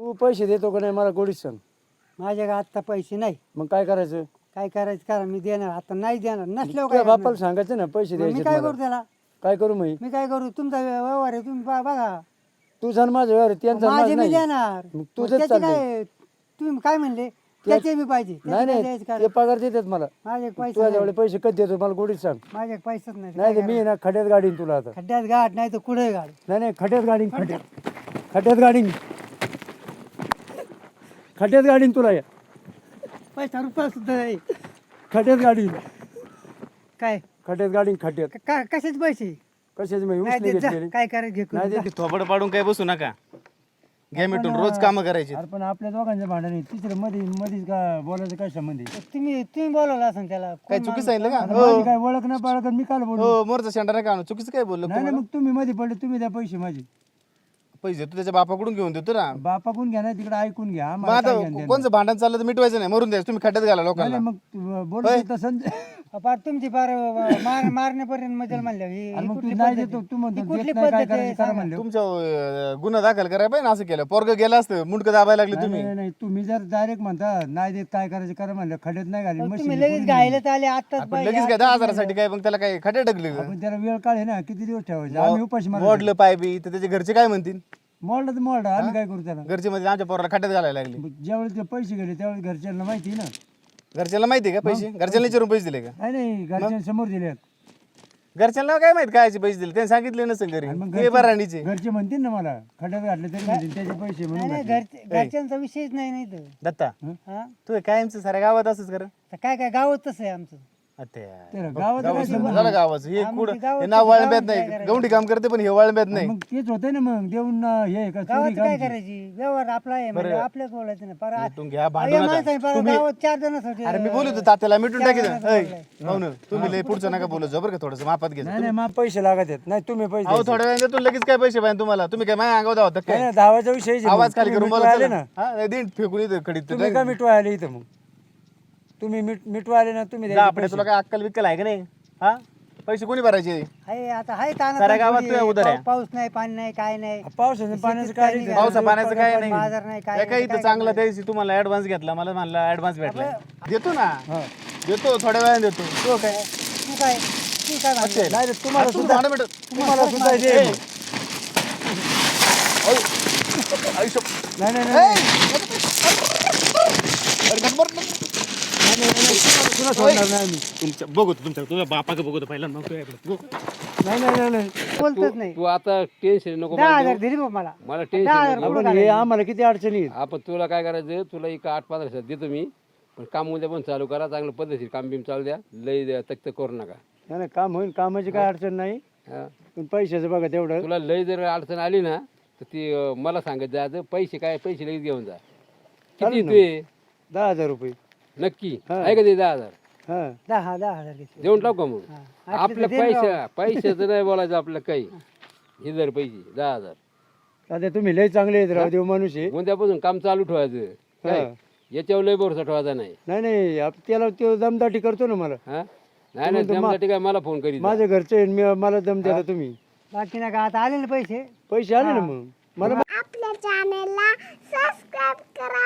तू पैसे देतो का नाही मला गोडीत सांग. माझ्याकडे आता पैसे नाही. मग काय करायचं? काय करायचं करा, मी देणार आता नाही देणार. नसल्यावर तुझ्या काय बापाला सांगायचं ना पैसे करणार? मी द्यायचे काय मला. करू त्याला? काय करू मी? मी काय करू? तुमचा व्यवहार आहे, तुम्ही बघा. तुझा आणि माझा व्यवहार आहे, त्यांचा माझे माझा मी नाही. देणार. मग मग तुझंच त्याचे चाललंय. काय तुम्ही काय म्हणले त्याचे बी पाहिजे. नाही त्याचे काय नाही द्यायचं काय? ते पगार देतात मला. माझे पैसे तुझ्याजवळ नाही. पैसे कधी देतो मला गोडीत सांग. माझे पैसेच नाही. नाही काय तर मी ना खड्यात गाडीन तुला आता. करायचं? खड्ड्यात गाठ नाही तर कुठे गाठ. नाही नाही खड्यात गाडीन खड्यात गाडीन खड्यात गाडीन तुला या पैसा रुपया सुद्धा नाही. खड्यात गाडीन काय खड्यात गाडीन खड्यात. कशाचे पैसे कशाच मी नाही उसने देत जा. घेतलेले. काय करायचं घे करून. नाही जा. देत. थोबड पाडून काय बसू नका. घे मिटून रोज काम करायचे. अरे पण आपल्या दोघांचं भांडण आहे. तिसरं मध्येच का बोलायचं काय संबंध आहे? तुम्ही बोलवलं असं त्याला. काय चुकी सांगितलं का? आता माझी काय ओळख ना पाळख मी काल बोलू. हो मोरचा शेंडा नाही का आणू? चुकीचं काय बोललो नाही नाही मग तुम्ही मध्ये पडले तुम्ही द्या पैसे माझे. पैसे देतो त्याच्या बापाकडून घेऊन देतो ना. बापाकडून घ्या ना तिकडे ऐकून घ्या. मग आम्हाला आता काय घेणं देणं? कोणचं भांडण चाललं तर मिटवायचं नाही, मरून द्यायचं. तुम्ही खड्ड्यात घाला नाही लोकांना. नाही, मग तू बोलत तसं पार तुमची पार मारण्यापर्यंत मजा म्हणलं आणि मग तू नाही देतो तू म्हणतो देत नाही, काय करायचं करा म्हणलं. तुमच्या गुन्हा दाखल करायला पाहिजे ना. असं केलं पोरग गेलं असतं मुंडकं दाबायला लागले तुम्ही. नाही नाही तुम्ही जर डायरेक्ट म्हणता नाही देत काय करायचं करा म्हणलं खड्यात नाही घाली तुम्ही मशीन लगेच घायला आले आताच आपण लगेच काय 10,000साठी काय मग त्याला काय खड्डे टाकले का? आपण त्याला वेळ काळ आहे ना किती दिवस ठेवायचे आम्ही उपाशी मारतो. मोडलं पाय बी तर त्याचे घरचे काय म्हणतील? मोडलं तर मोडलं आम्ही काय करू त्याला. घरचे म्हणजे आमच्या पोराला खड्ड्यात घालायला लागले. मग ज्यावेळेस ते पैसे गेले त्यावेळेस घरच्यांना माहिती आहे ना. घरच्याला माहिती आहे का पैसे? घरच्याला विचारून पैसे दिले का? नाही नाही घरच्यांसमोर दिले. घरच्यांना काय माहित काय पैसे दिले? त्यांनी सांगितले नसेल घरी. मग हे बरांडीचे घरचे म्हणतील ना मला खड्यात घातले तरी म्हणतील त्याचे पैसे म्हणून नाही घातले. घरच्यांचा विषयच नाही तर. दत्ता हा तू कायमचं साऱ्या गावात असंच कर. तर काय काय गावात तसं आहे आमचं. त्याला गावात काय संबंध? झालं गावाचं हे हा, मग कुठं ते गावाचं हे नाव वाळंब्यात गावात काय नाही. करायचं? गवंडी काम करते पण हे वाळंब्यात नाही. मग तेच होतंय ना मग देऊन हे का गावात चोरी काय काम. करायची व्यवहार आपला आहे म्हणजे आपल्याच बोलायचं ना. पर मिटून घ्या भांडू या नका. माणसाने पर गावात 4 जणांसाठी अरे मी बोलतो तात्याला मिटून टाकी जणांचं हो तुम्ही लय पुढचं नका बोलू जबर का थोडंसं मापात घ्या. नाही नाही मग पैसे लागत आहेत नाही तुम्ही पैसे अहो थोड्या वेळाने देतो लगेच काय पैसे पाहिजे तुम्हाला? तुम्ही काय माझ्या अंगावर होता नाही, काय? नाही, धावाचा विषय आहे. आवाज खाली तुम्ही करून मिटवायला बोला आले ना. हा नाही, दिन फेकून इथं खडीत तुम्ही का मिटवा आले इथं मग तुम्ही मिटवा आले ना तुम्ही द्यायचे आपल्या तुला काय अक्कल बिक्कल आहे का नाही? हा पैसे कोणी भरायचे? आहे आता आहे ताना साऱ्या गावात तुझ्या उधार आहे. पाऊस नाही पाणी नाही काय नाही. पावसाचं पाण्याचं काय शेतीत नाही. पावसा पाण्याचं काय नाही. बाजार नाही काय काय इथं चांगलं द्यायची तुम्हाला ऍडव्हान्स घेतला मला म्हणला ऍडव्हान्स भेटला देतो ना. देतो थोड्या वेळाने देतो. तो काय तू काय म्हणतो? नाही रे, तुम्हाला तुम्ही सुद्धा भांडं भेटत तुम्हाला सुद्धा दे. ए. आयुष्य नाही नाही नाही अरे नंबर तुला सोडणार नाही आम्ही. तुमच्या बघतो तुझ्या बापाचं बघतो पहिला मग तुझ्याकडे नाही नाही नाही नाही बोलतच नाही. तू आता टेन्शन नको 10,000 दिली बा मला. मला 10,000 टेन्शन नको. आपण हे आम्हाला किती अडचणी आहेत. आपण तुला काय करायचं तुला एक 8-15 दिवसात देतो मी पण काम उद्या पण चालू करा चांगलं पद्धतशीर काम बिम चालू द्या लय तक्त करू नका. नाही नाही, काम होईल कामाची काय अडचण नाही हा. पण पैशाचं बघा तेवढं. तुला लय जर अडचण आली ना तर ती मला सांगत जायचं पैसे लगेच घेऊन जा. किती चालेल ना. तू 10,000 रुपये. नक्की हा. आहे का ते 10,000 हा 10,000 घेतले. देऊन टाकू का मग हा. आपल्या पैशाचं नाही बोलायचं आपलं काही हे जर पैसे 10,000 आता तुम्ही लय चांगले आहेत राव देव माणूस आहे. उद्यापासून काम चालू ठेवायचं काय हा. याच्यावर लय भरोसा ठेवायचा नाही. नाही नाही त्याला तो दमदाटी करतो ना मला. हा नाही नाही त्यासाठी काय मला फोन करीत माझ्या घरचे आहे, मला दम द्याला तुम्ही. बाकी ना का आता आले ना पैसे. पैसे आले ना मग मला आपल्या चॅनेलला सबस्क्राईब करा